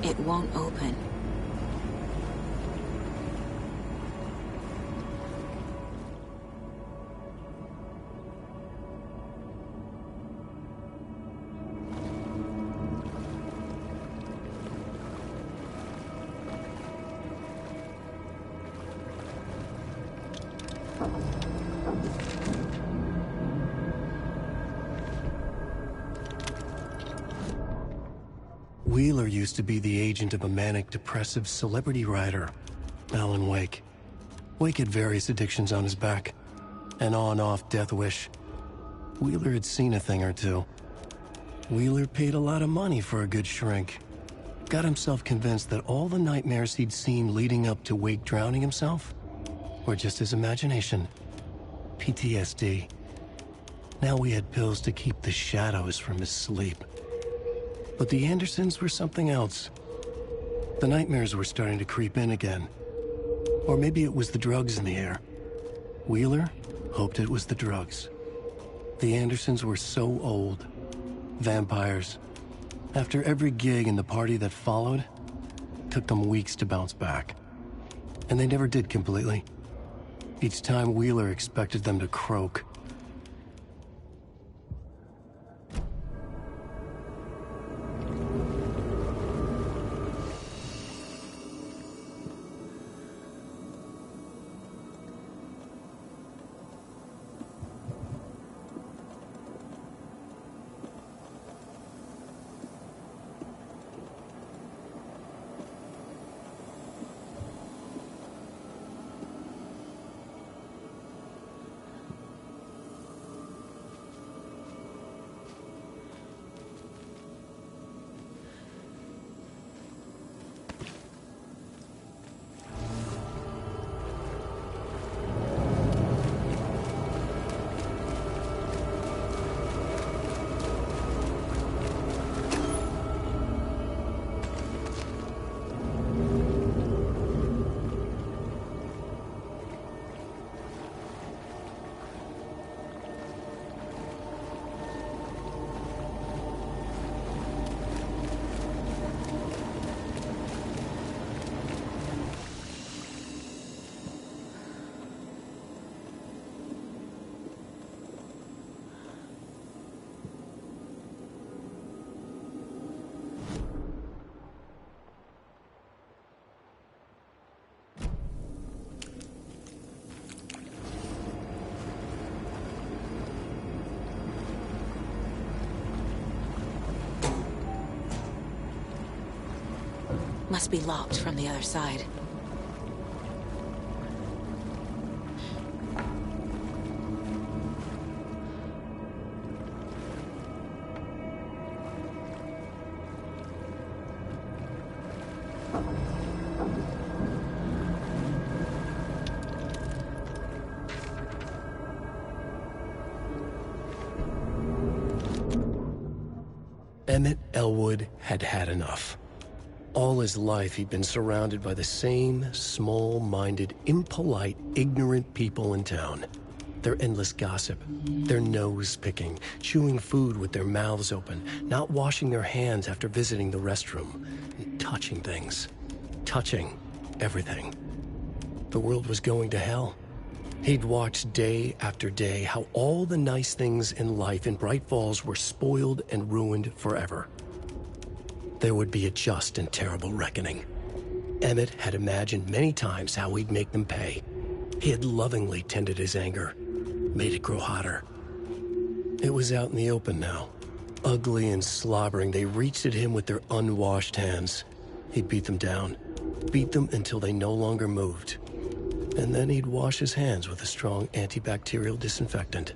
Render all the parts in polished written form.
It won't open. Wheeler used to be the agent of a manic-depressive celebrity writer, Alan Wake. Wake had various addictions on his back, an on-off death wish. Wheeler had seen a thing or two. Wheeler paid a lot of money for a good shrink. Got himself convinced that all the nightmares he'd seen leading up to Wake drowning himself were just his imagination. PTSD. Now we had pills to keep the shadows from his sleep. But the Andersons were something else. The nightmares were starting to creep in again. Or maybe it was the drugs in the air. Wheeler hoped it was the drugs. The Andersons were so old. Vampires. After every gig and the party that followed, it took them weeks to bounce back. And they never did completely. Each time Wheeler expected them to croak. Must be locked from the other side. Emmett Elwood had had enough. All his life, he'd been surrounded by the same small-minded, impolite, ignorant people in town. Their endless gossip, their nose-picking, chewing food with their mouths open, not washing their hands after visiting the restroom, and touching things. Touching everything. The world was going to hell. He'd watched day after day how all the nice things in life in Bright Falls were spoiled and ruined forever. There would be a just and terrible reckoning. Emmett had imagined many times how he'd make them pay. He had lovingly tended his anger, made it grow hotter. It was out in the open now. Ugly and slobbering, they reached at him with their unwashed hands. He'd beat them down, beat them until they no longer moved. And then he'd wash his hands with a strong antibacterial disinfectant.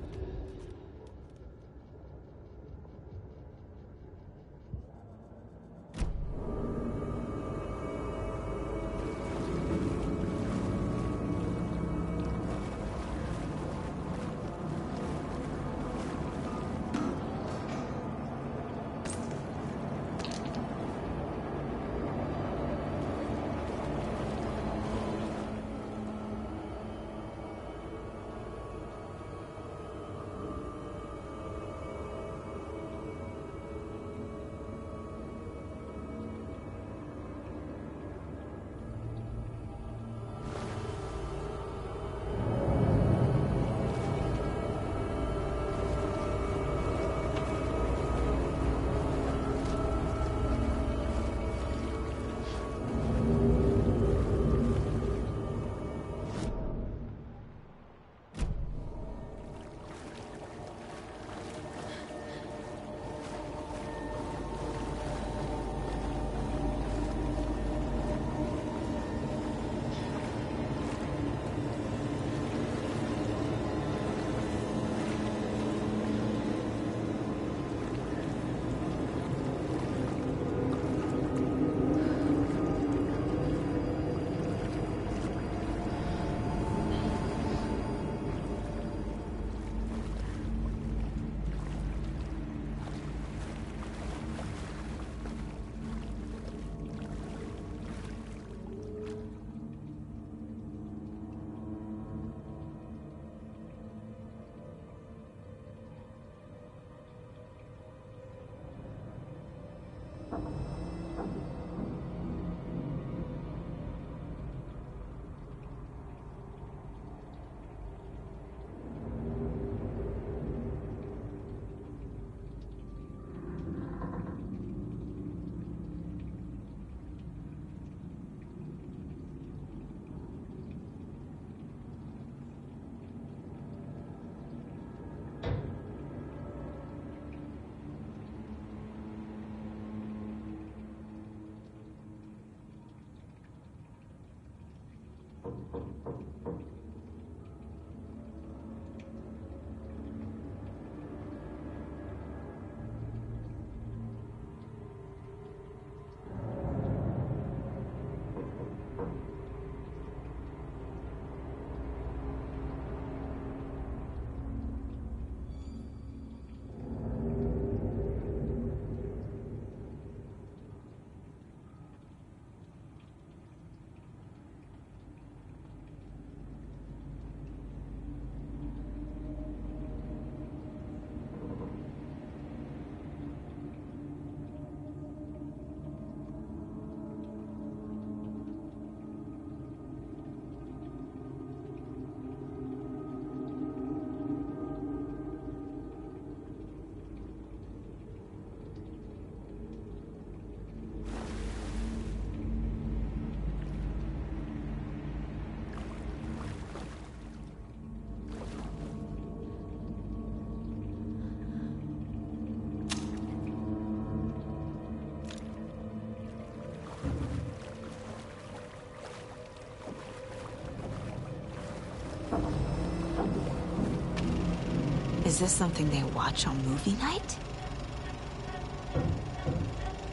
Is this something they watch on movie night?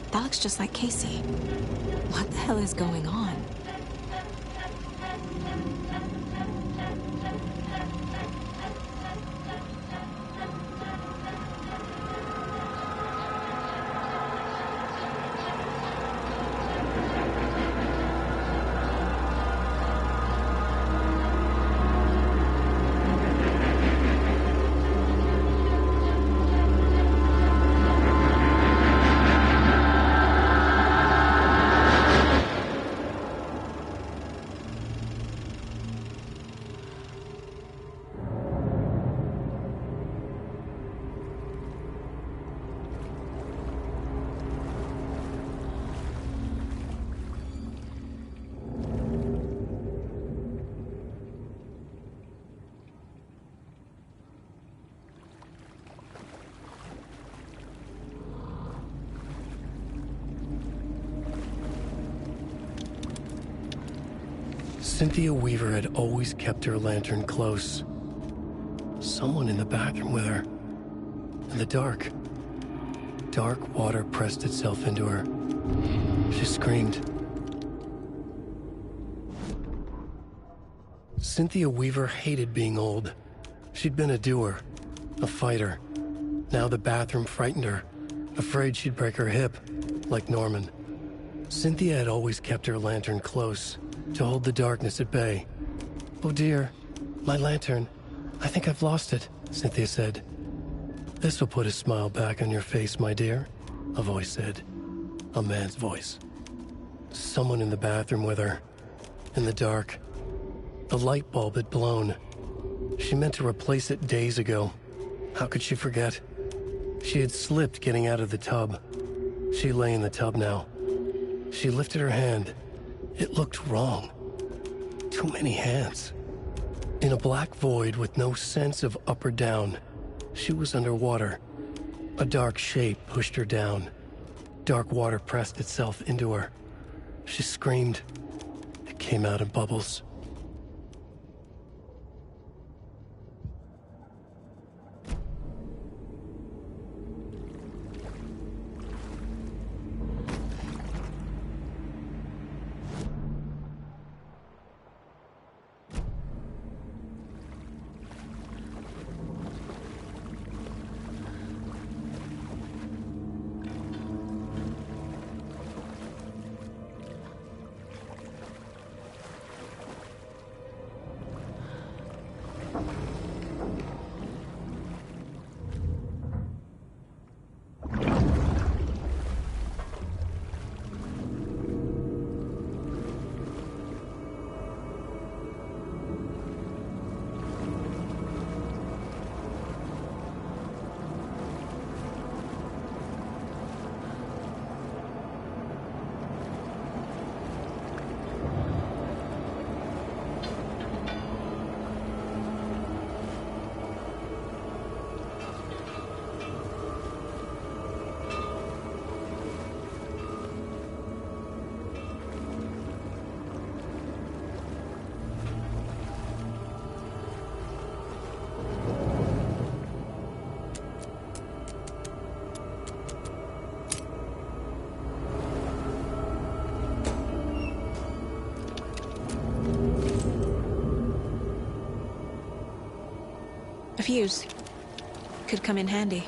That looks just like Casey. What the hell is going on? Cynthia Weaver had always kept her lantern close. Someone in the bathroom with her. In the dark. Dark water pressed itself into her. She screamed. Cynthia Weaver hated being old. She'd been a doer, a fighter. Now the bathroom frightened her, afraid she'd break her hip, like Norman. Cynthia had always kept her lantern close, to hold the darkness at bay. "Oh dear, my lantern. I think I've lost it," Cynthia said. "This will put a smile back on your face, my dear," a voice said. A man's voice. Someone in the bathroom with her. In the dark. The light bulb had blown. She meant to replace it days ago. How could she forget? She had slipped getting out of the tub. She lay in the tub now. She lifted her hand. It looked wrong. Too many hands. In a black void with no sense of up or down, she was underwater. A dark shape pushed her down. Dark water pressed itself into her. She screamed. It came out in bubbles. fuse. Could come in handy.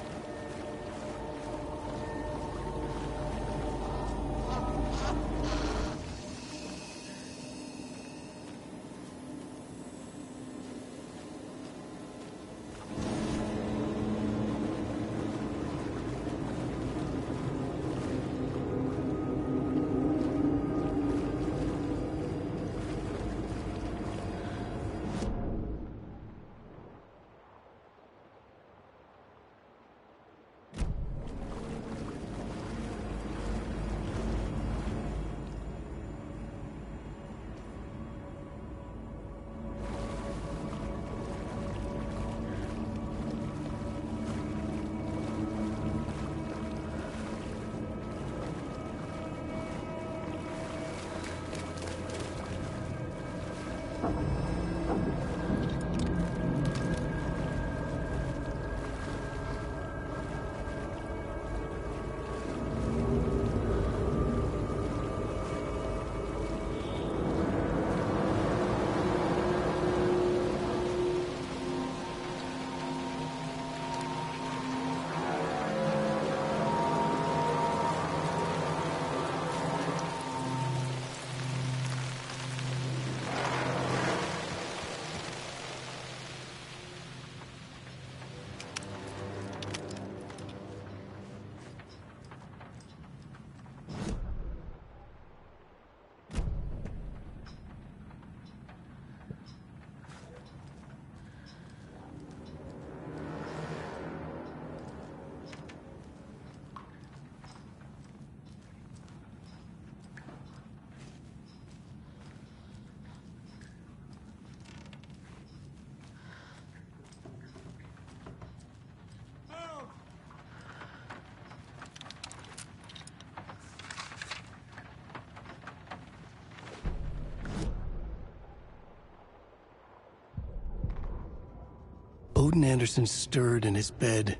Odin Anderson stirred in his bed,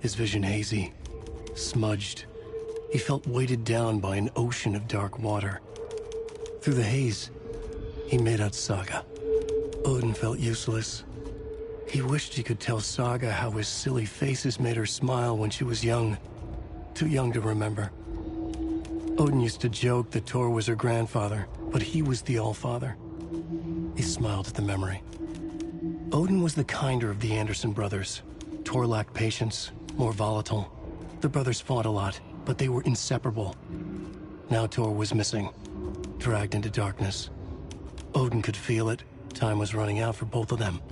his vision hazy, smudged. He felt weighted down by an ocean of dark water. Through the haze, he made out Saga. Odin felt useless. He wished he could tell Saga how his silly faces made her smile when she was young. Too young to remember. Odin used to joke that Tor was her grandfather, but he was the Allfather. He smiled at the memory. Odin was the kinder of the Anderson brothers. Tor lacked patience, more volatile. The brothers fought a lot, but they were inseparable. Now Tor was missing, dragged into darkness. Odin could feel it. Time was running out for both of them.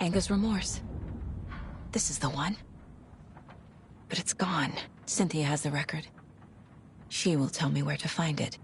Anger's remorse. This is the one. But it's gone. Cynthia has the record. She will tell me where to find it.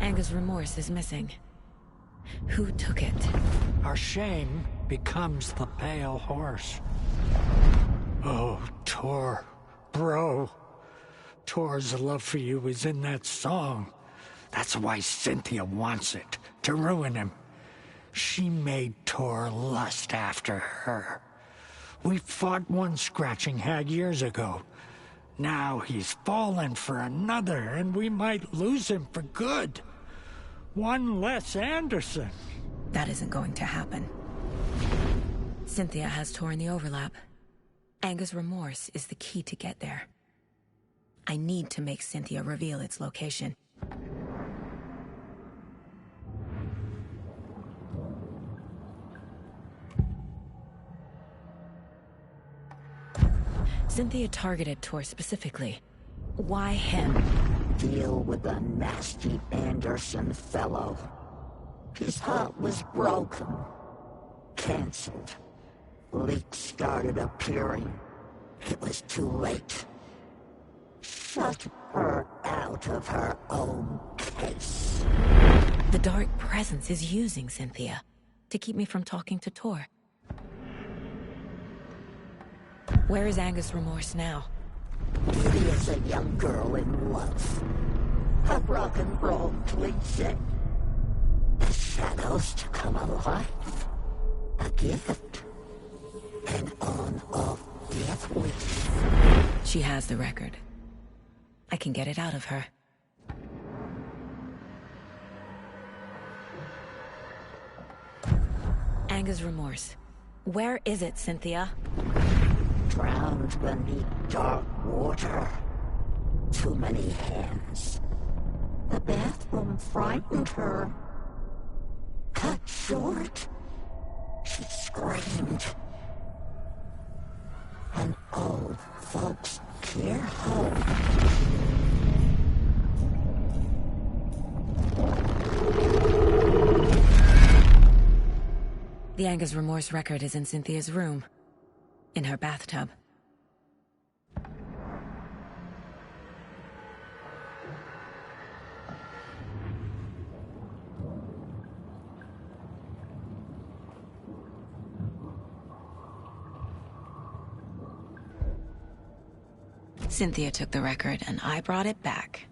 Anger's remorse is missing. Who took it? Our shame becomes the pale horse. Oh, Tor. Bro. Tor's love for you is in that song. That's why Cynthia wants it, to ruin him. She made Tor lust after her. We fought one scratching hag years ago. Now he's fallen for another, and we might lose him for good. One less Anderson. That isn't going to happen. Cynthia has Tor in the overlap. Anger's remorse is the key to get there. I need to make Cynthia reveal its location. Cynthia targeted Tor specifically. Why him? Deal with the nasty Anderson fellow. His heart was broken. Cancelled. Leaks started appearing. It was too late. Shut her out of her own case. The Dark Presence is using Cynthia to keep me from talking to Tor. Where is Anger's remorse now? She is a young girl in love. Her rock and roll cliche. The shadows to come alive. A gift. An on-off death wish. She has the record. I can get it out of her. Anger's remorse. Where is it, Cynthia? Drowned beneath dark water. Too many hands. The bathroom frightened her. Cut short. She screamed. An old folks' care home. The Anger's remorse record is in Cynthia's room. In her bathtub. Cynthia took the record, and I brought it back.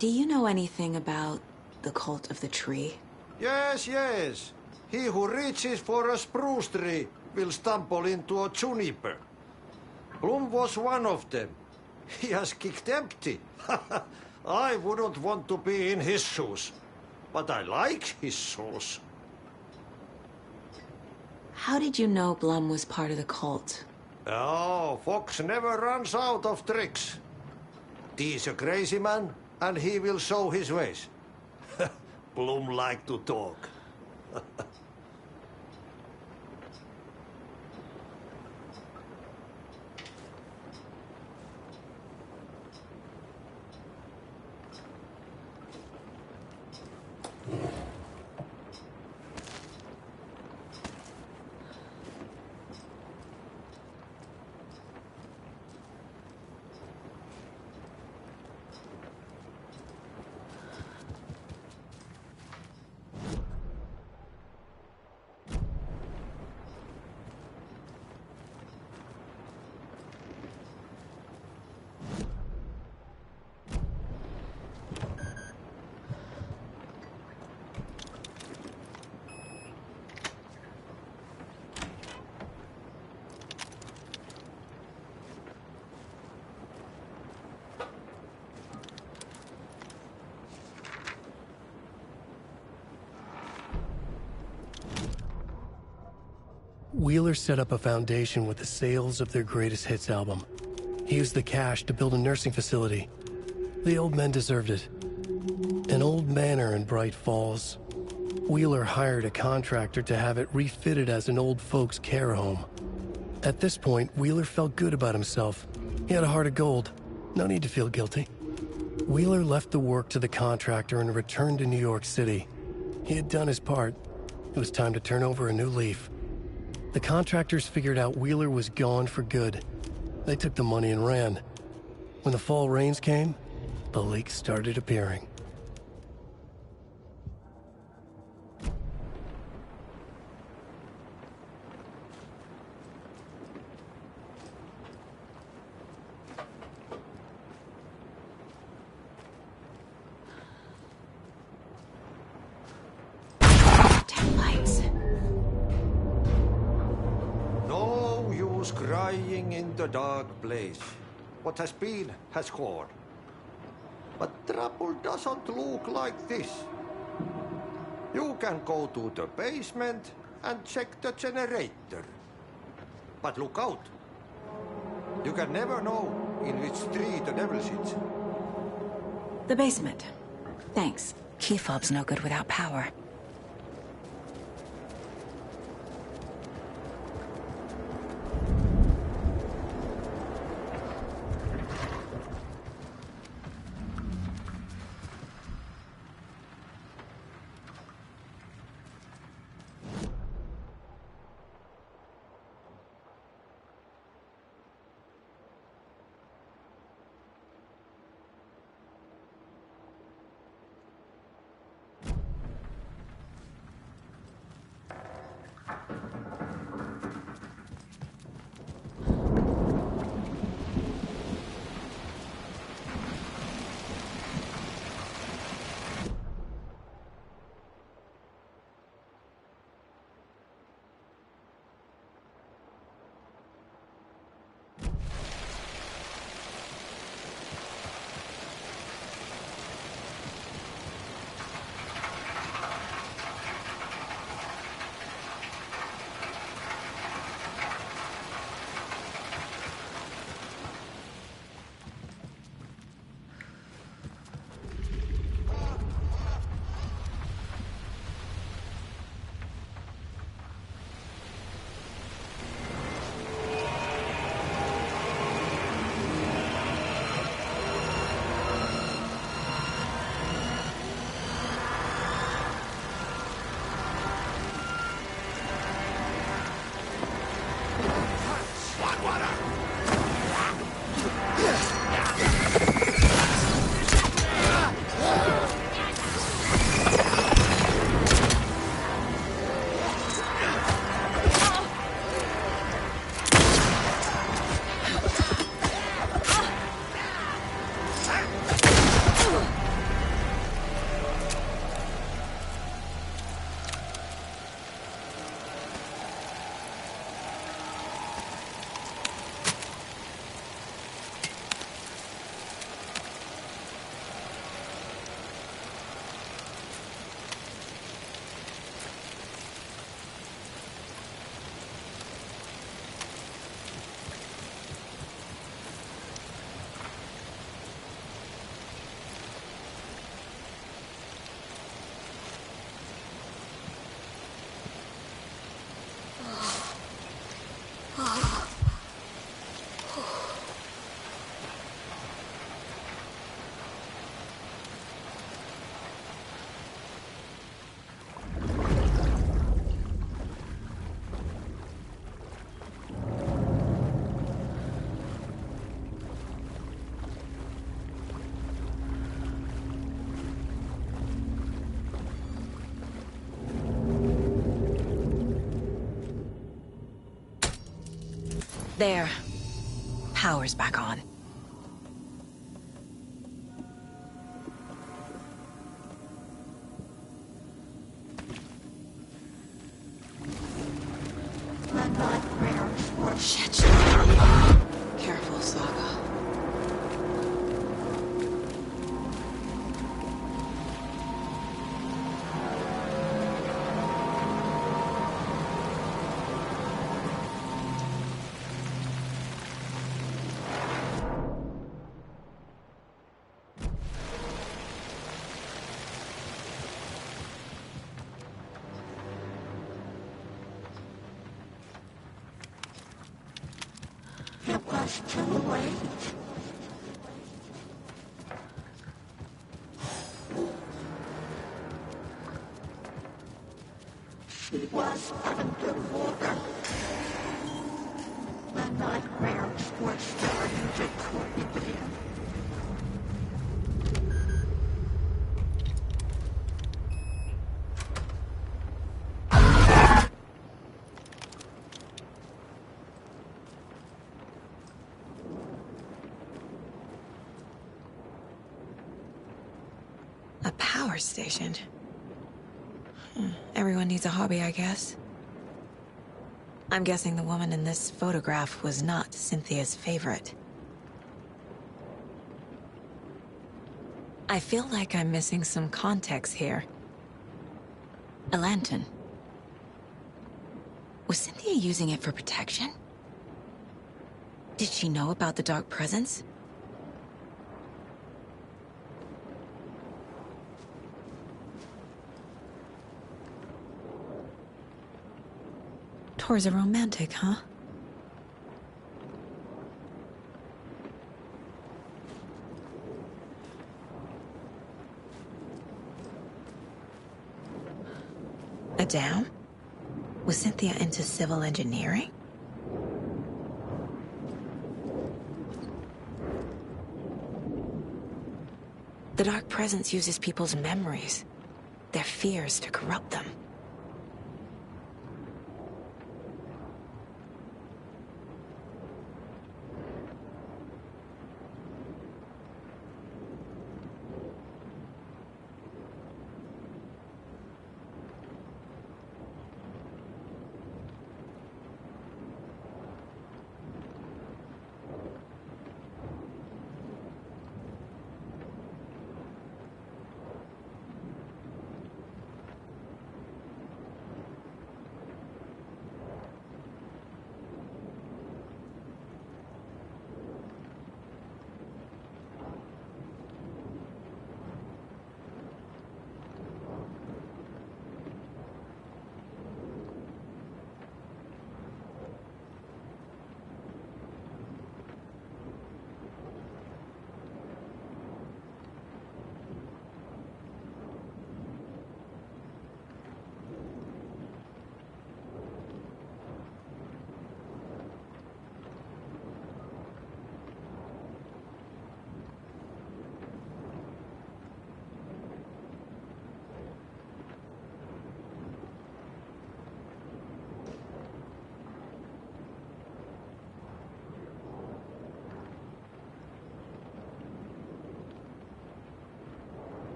Do you know anything about the Cult of the Tree? Yes, yes. He who reaches for a spruce tree will stumble into a juniper. Bloom was one of them. He has kicked empty. I wouldn't want to be in his shoes. But I like his shoes. How did you know Blum was part of the cult? Oh, Fox never runs out of tricks. He's a crazy man, and he will show his ways. Bloom like to talk. Wheeler set up a foundation with the sales of their greatest hits album. He used the cash to build a nursing facility. The old men deserved it. An old manor in Bright Falls. Wheeler hired a contractor to have it refitted as an old folks' care home. At this point, Wheeler felt good about himself. He had a heart of gold. No need to feel guilty. Wheeler left the work to the contractor and returned to New York City. He had done his part. It was time to turn over a new leaf. The contractors figured out Wheeler was gone for good. They took the money and ran. When the fall rains came, the leaks started appearing. Crying in the dark place. What has been has gone. But trouble doesn't look like this. You can go to the basement and check the generator. But look out. You can never know in which tree the devil sits. The basement. Thanks. Key fob's no good without power. There. Power's back on. Shit. Careful, Saga. It was too late. She was underwater. The nightmares were starting to creep in. A power station. Everyone needs a hobby, I guess. I'm guessing the woman in this photograph was not Cynthia's favorite. I feel like I'm missing some context here. A lantern. Was Cynthia using it for protection? Did she know about the dark presence? Tor's a romantic, huh? A dam? Was Cynthia into civil engineering? The dark presence uses people's memories, their fears to corrupt them.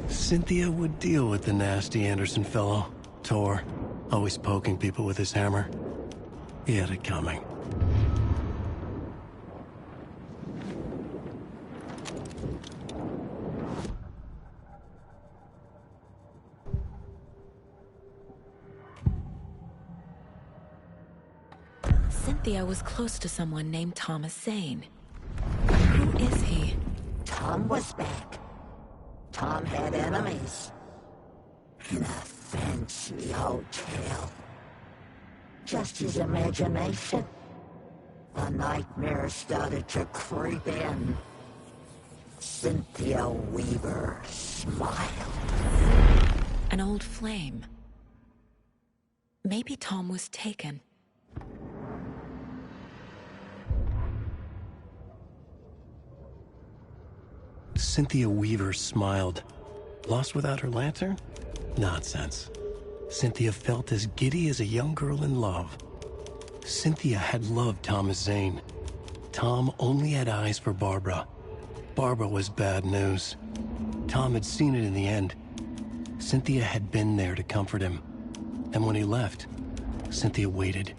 Cynthia would deal with the nasty Anderson fellow, Tor, always poking people with his hammer. He had it coming. Cynthia was close to someone named Thomas Zane. Who is he? Tom was back. Tom had enemies. In a fancy hotel. just his imagination. A nightmare started to creep in. Cynthia Weaver smiled. An old flame. Maybe Tom was taken. Cynthia Weaver smiled. Lost without her lantern? Nonsense. Cynthia felt as giddy as a young girl in love. Cynthia had loved Thomas Zane. Tom only had eyes for Barbara. Barbara was bad news. Tom had seen it in the end. Cynthia had been there to comfort him. And when he left, Cynthia waited.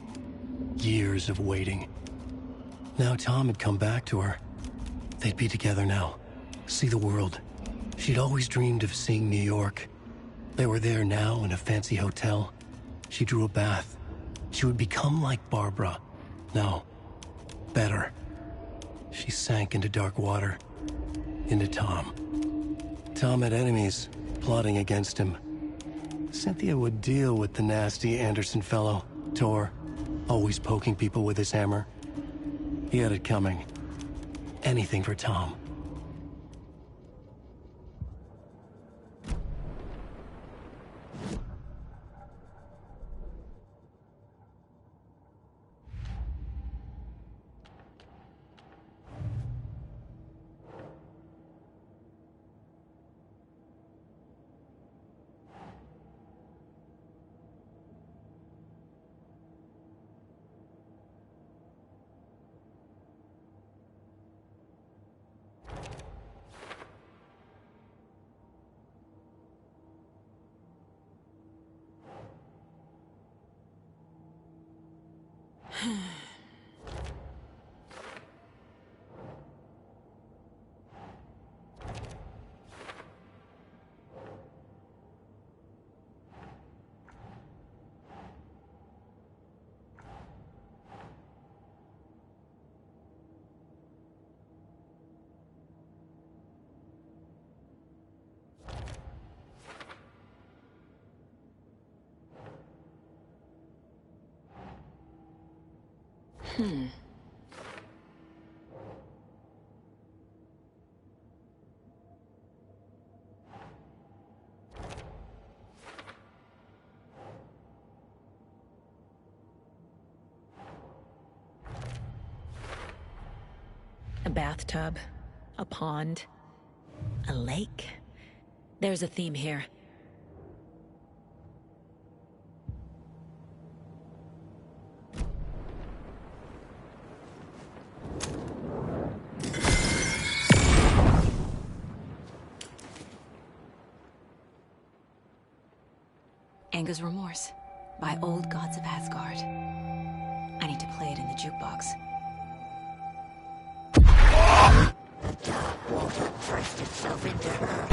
Years of waiting. Now Tom had come back to her. They'd be together now. See the world. She'd always dreamed of seeing New York. They were there now in a fancy hotel. She drew a bath. She would become like Barbara. No, better. She sank into dark water. Into Tom. Tom had enemies plotting against him. Cynthia would deal with the nasty Anderson fellow, Tor, always poking people with his hammer. He had it coming. Anything for Tom. A bathtub, a pond, a lake. There's a theme here. Anger's Remorse by Old Gods of Asgard. I need to play it in the jukebox. The dark water pressed itself into her.